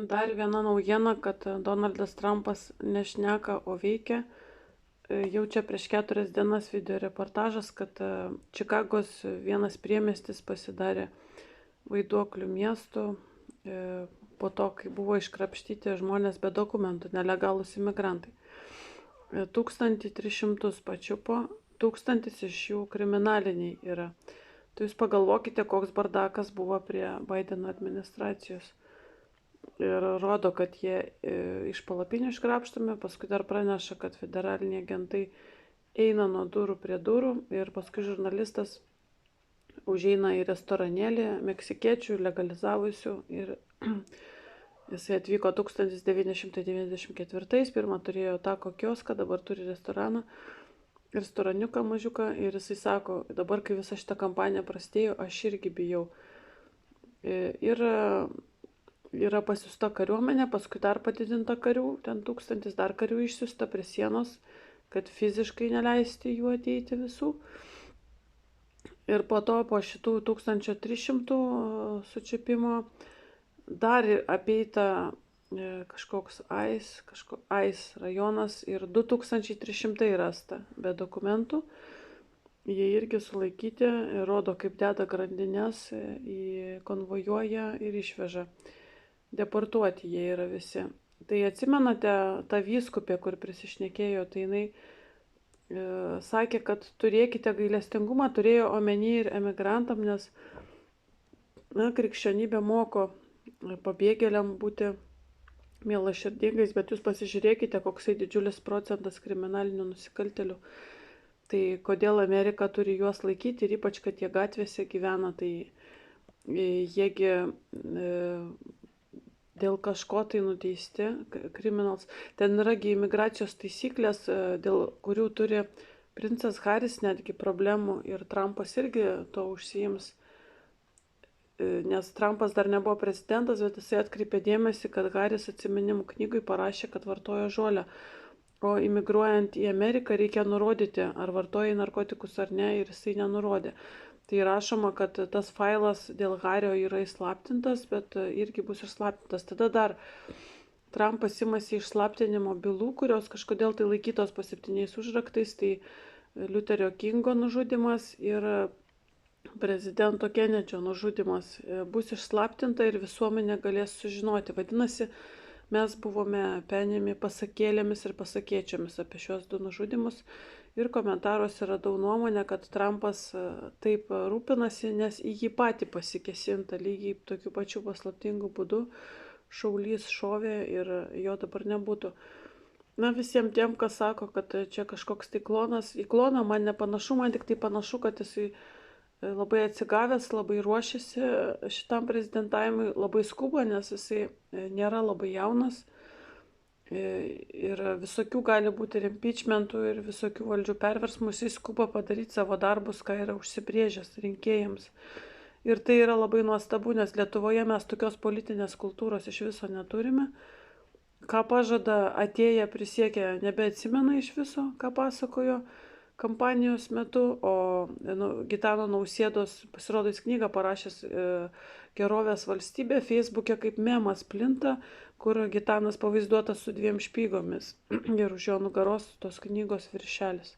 Dar viena naujiena, kad Donaldas Trumpas nešneka, o veikia. Jau čia prieš 4 dienas video reportažas, kad Čikagos vienas priemiestis pasidarė vaiduoklių miestu po to, kai buvo iškrapštyti žmonės be dokumentų, nelegalūs imigrantai. 1300 pačiupo, 1000 iš jų kriminaliniai yra. Tai jūs pagalvokite, koks bardakas buvo prie Baideno administracijos. Ir rodo, kad jie iš palapinių iškrapštami, paskui dar praneša, kad federaliniai agentai eina nuo durų prie durų ir paskui žurnalistas užeina į restoranėlį meksikiečių legalizavusių ir jisai atvyko 1994, pirmą turėjo tako kioską, dabar turi restoraną, restoraniuką mažiuką ir jisai sako, dabar kai visa šita kampanija prasidėjo, aš irgi bijau. Ir yra pasiusta kariuomenė, paskui dar padidinta karių, ten 1000 dar karių išsiusta prie sienos, kad fiziškai neleisti jų ateiti visų. Ir po to, po šitų 1300 sučiupimo, dar apeita kažkoks AIS rajonas ir 2300 rasta be dokumentų. Jie irgi sulaikyti, rodo, kaip deda grandinės, konvojuoja ir išveža. Deportuoti jie yra visi. Tai atsimenate tą vyskupę, kur prisišnekėjo, tai jinai sakė, kad turėkite gailestingumą, turėjo omeny ir emigrantam, nes krikščionybė moko pabėgėliam būti mielaširdingais, bet jūs pasižiūrėkite, koksai didžiulis procentas kriminalinių nusikaltėlių. Tai kodėl Amerika turi juos laikyti ir ypač, kad jie gatvėse gyvena, tai jiegi dėl kažko tai nuteisti, kriminals. Ten yragi imigracijos taisyklės, dėl kurių turi princas Haris netgi problemų ir Trumpas irgi to užsiims. Nes Trumpas dar nebuvo prezidentas, bet jisai atkreipė dėmesį, kad Haris atsiminimų knygui parašė, kad vartojo žolę. O imigruojant į Ameriką reikia nurodyti, ar vartoja narkotikus ar ne, ir jisai nenurodė. Tai rašoma, kad tas failas dėl Hario yra įslaptintas, bet irgi bus išslaptintas. Tada dar Trumpas imasi išslaptinimo bylų, kurios kažkodėl tai laikytos po 7 užraktais, tai Liuterio Kingo nužudimas ir prezidento Kenedžio nužudimas bus išslaptinta ir visuomenė galės sužinoti. Vadinasi, mes buvome penimi pasakėlėmis ir pasakėčiomis apie šios 2 nužudimus. Ir komentaruose radau nuomonę, kad Trumpas taip rūpinasi, nes į jį patį pasikėsinta lygiai tokiu pačiu paslaptingu būdu. Šaulys šovė ir jo dabar nebūtų. Na, visiems tiem, kas sako, kad čia kažkoks tai klonas, į kloną man nepanašu, man tik tai panašu, kad jisai labai atsigavęs, labai ruošiasi šitam prezidentavimui, labai skuba, nes jisai nėra labai jaunas. Ir visokių gali būti ir impeachmentų, ir visokių valdžių perversmų, jisai skuba padaryti savo darbus, ką yra užsibrėžęs rinkėjams. Ir tai yra labai nuostabu, nes Lietuvoje mes tokios politinės kultūros iš viso neturime. Ką pažada atėję prisiekę, nebeatsimena iš viso, ką pasakojo kampanijos metu, o Gitano Nausėdos pasirodys knygą parašęs Gerovės valstybė, Facebook'e kaip memas plinta, kur Gitanas pavaizduotas su 2 špygomis ir už jo nugaros tos knygos viršelis.